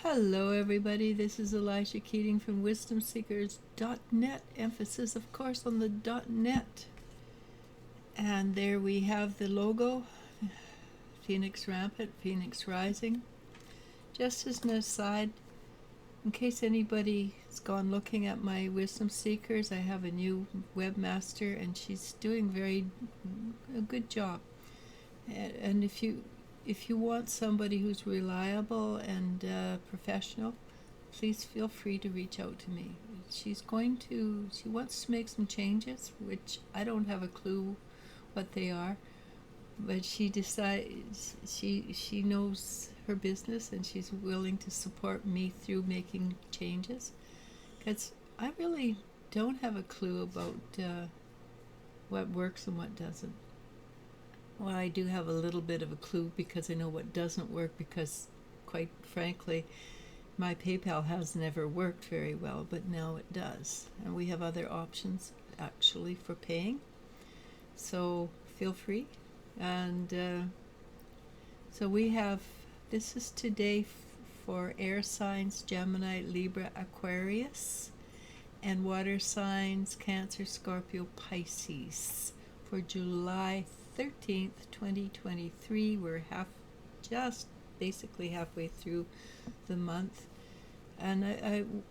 Hello, everybody. This is ELIZ-SHA Keating from WisdomSeekers.net. Emphasis, of course, on the .net. And there we have the logo, Phoenix Rampant, Phoenix Rising. Just as an aside, in case anybody's gone looking at my Wisdom Seekers, I have a new webmaster, and she's doing a good job. And if you want somebody who's reliable and professional, please feel free to reach out to me. She wants to make some changes, which I don't have a clue what they are, but she decides she knows her business, and she's willing to support me through making changes, because I really don't have a clue about what works and what doesn't. Well, I do have a little bit of a clue, because I know what doesn't work, because quite frankly, my PayPal has never worked very well, but now it does. And we have other options actually for paying. So feel free. And so this is today for air signs: Gemini, Libra, Aquarius, and water signs: Cancer, Scorpio, Pisces, for July 13th, 2023. We're just basically halfway through the month, and I'm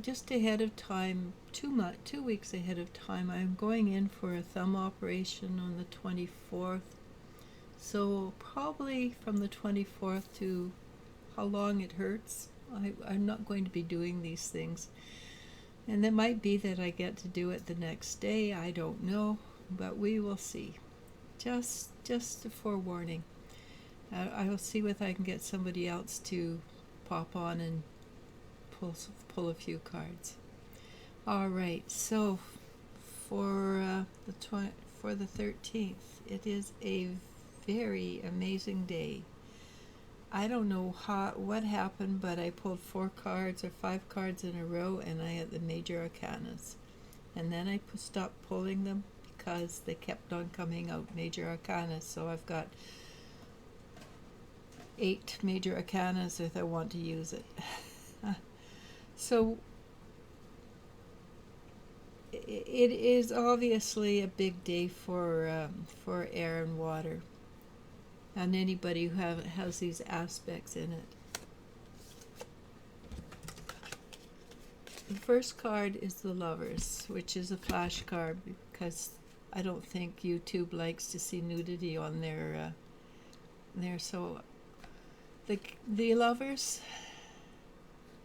just ahead of time, 2 weeks ahead of time. I'm going in for a thumb operation on the 24th, so probably from the 24th to how long it hurts, I'm not going to be doing these things, and it might be that I get to do it the next day. I don't know, but we will see. Just a forewarning. I will see if I can get somebody else to pop on and pull a few cards. All right, so for the 13th, it is a very amazing day. I don't know what happened, but I pulled 4 cards or 5 cards in a row, and I had the major arcanas, and then I stopped pulling them because they kept on coming out, major arcanas. So I've got 8 major arcanas if I want to use it. So it is obviously a big day for air and water, and anybody who has these aspects in it. The first card is the Lovers, which is a flash card, because I don't think YouTube likes to see nudity on there. So the Lovers,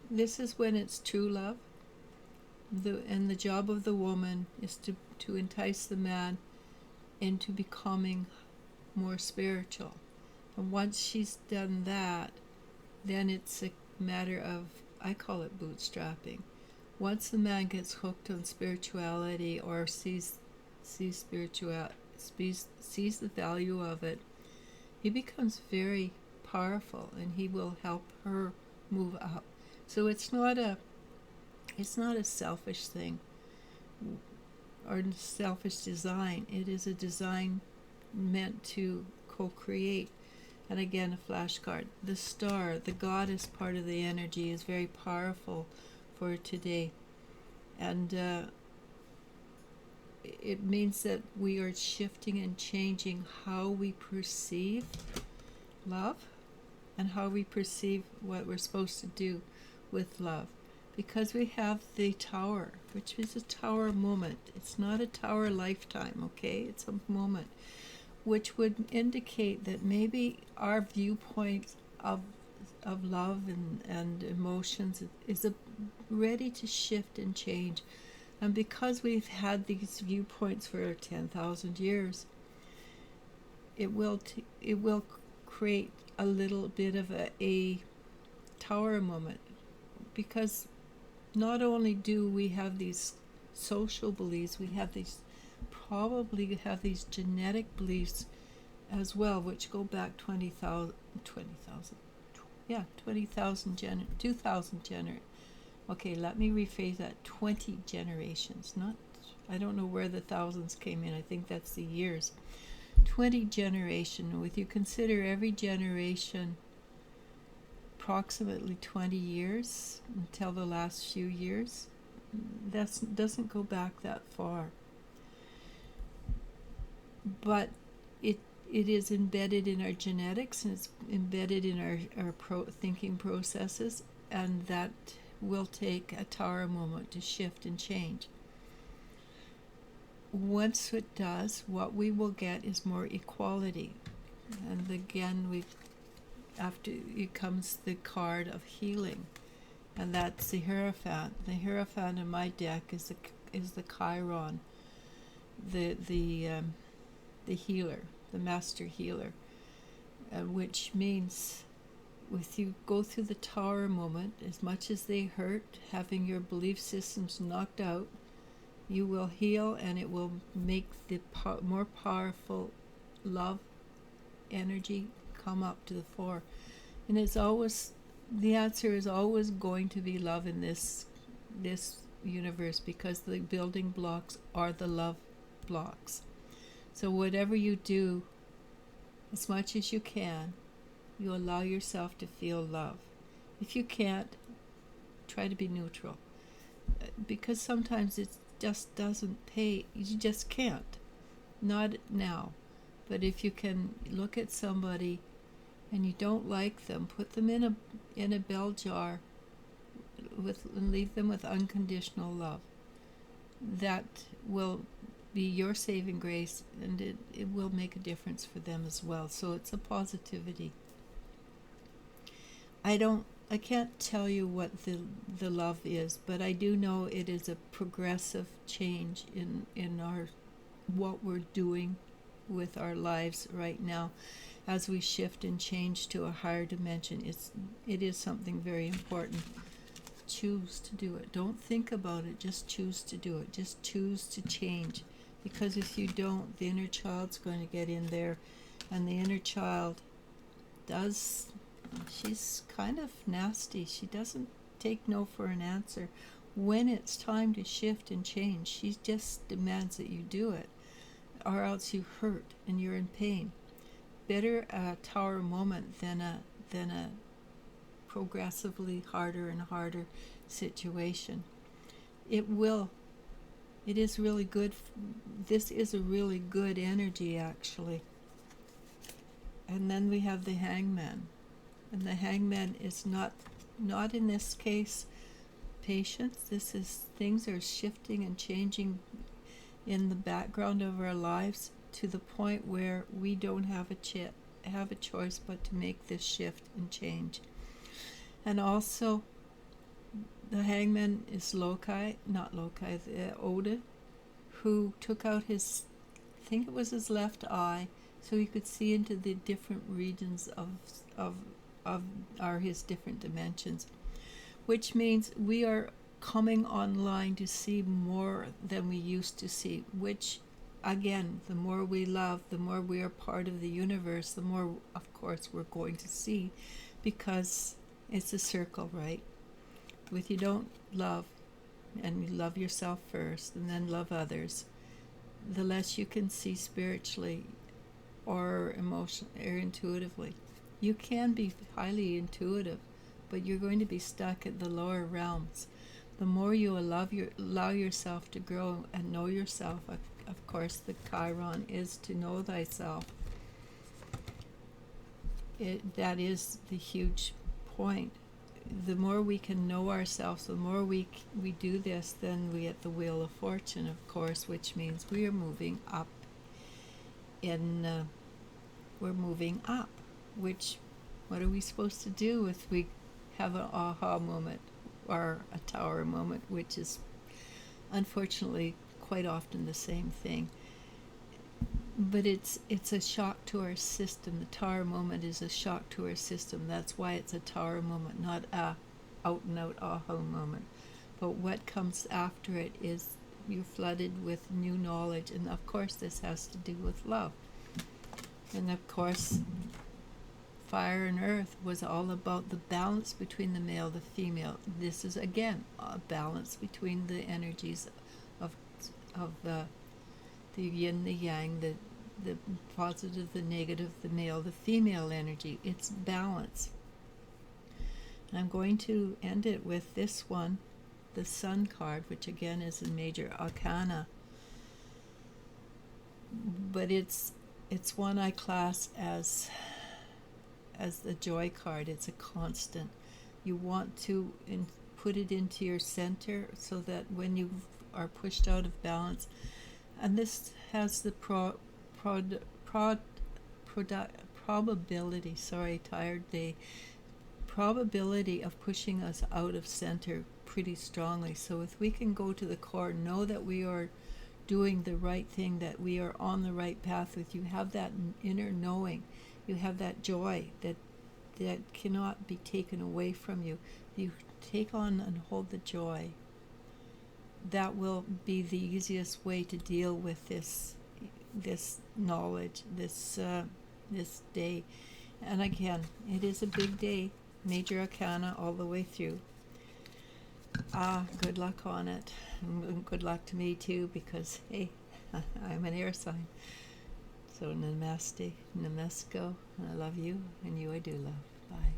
this is when it's true love. And the job of the woman is to entice the man into becoming more spiritual. And once she's done that, then it's a matter of, I call it bootstrapping. Once the man gets hooked on spirituality, or sees the value of it, he becomes very powerful, and he will help her move up. So it's not a selfish thing or selfish design. It is a design meant to co-create. And again, a flashcard. The star, the goddess part of the energy, is very powerful for today. And it means that we are shifting and changing how we perceive love, and how we perceive what we're supposed to do with love. Because we have the Tower, which is a Tower moment. It's not a Tower lifetime, okay? It's a moment, which would indicate that maybe our viewpoint of love and emotions is ready to shift and change. And because we've had these viewpoints for 10,000 years, it will create a little bit of a Tower moment, because not only do we have these social beliefs, we probably have these genetic beliefs as well, which go back 20,000, 2,000 generations. Okay, let me rephrase that. 20 generations. I don't know where the thousands came in. I think that's the years. 20 generation. If you consider every generation approximately 20 years until the last few years. That doesn't go back that far. But it is embedded in our genetics, and it's embedded in our thinking processes, and that will take a Tower moment to shift and change. Once it does, what we will get is more equality. And again, after it comes the card of healing, and that's the Hierophant. The Hierophant in my deck is the Chiron, the healer, the master healer, which means if you go through the Tower moment, as much as they hurt, having your belief systems knocked out, you will heal, and it will make the more powerful love energy come up to the fore. And it's always, the answer is always going to be love in this universe, because the building blocks are the love blocks. So whatever you do, as much as you can, you allow yourself to feel love. If you can't, try to be neutral, because sometimes it just doesn't pay. You just can't. Not now. But if you can look at somebody and you don't like them, put them in a bell jar and leave them with unconditional love. That will be your saving grace, and it will make a difference for them as well. So it's a positivity. I can't tell you what the love is, but I do know it is a progressive change in our what we're doing with our lives right now as we shift and change to a higher dimension. It is something very important. Choose to do it. Don't think about it, just choose to do it. Just choose to change, because if you don't, the inner child's going to get in there, and the inner child she's kind of nasty. She doesn't take no for an answer. When it's time to shift and change, she just demands that you do it, or else you hurt and you're in pain. Better a Tower moment than a progressively harder and harder situation. It is really good. This is a really good energy, actually. And then we have the Hangman. And the Hangman is not in this case patience. This is, things are shifting and changing in the background of our lives to the point where we don't have a choice but to make this shift and change. And also, the Hangman is Oda, who took out his, I think it was his left eye, so he could see into the different regions of his different dimensions, which means we are coming online to see more than we used to see, which, again, the more we love, the more we are part of the universe, the more, of course, we're going to see, because it's a circle, right? If you don't love, and you love yourself first and then love others, the less you can see spiritually or intuitively. You can be highly intuitive, but you're going to be stuck at the lower realms. The more you allow yourself to grow and know yourself, of course, the Chiron is to know thyself. That is the huge point. The more we can know ourselves, the more we do this, then we get the Wheel of Fortune, of course, which means we are moving up. We're moving up. Which, what are we supposed to do if we have an aha moment or a Tower moment, which is unfortunately quite often the same thing. But it's a shock to our system. The Tower moment is a shock to our system. That's why it's a Tower moment, not a out-and-out aha moment. But what comes after it is you're flooded with new knowledge, and of course this has to do with love. And of course, Fire and Earth was all about the balance between the male and the female. This is, again, a balance between the energies of the yin, the yang, the positive, the negative, the male, the female energy. It's balance. I'm going to end it with this one, the Sun card, which again is a major arcana, but it's one I class as the joy card. It's a constant. You want to put it into your center so that when you are pushed out of balance, and this has the probability, sorry, tired day, probability of pushing us out of center pretty strongly. So if we can go to the core, know that we are doing the right thing, that we are on the right path, with you have that inner knowing, you have that joy that cannot be taken away from you. You take on and hold the joy. That will be the easiest way to deal with this knowledge, this day. And again, it is a big day, major arcana all the way through. Good luck on it. And good luck to me too, because hey, I'm an air sign. So namaste, namasko, and I love you, and you I do love. Bye.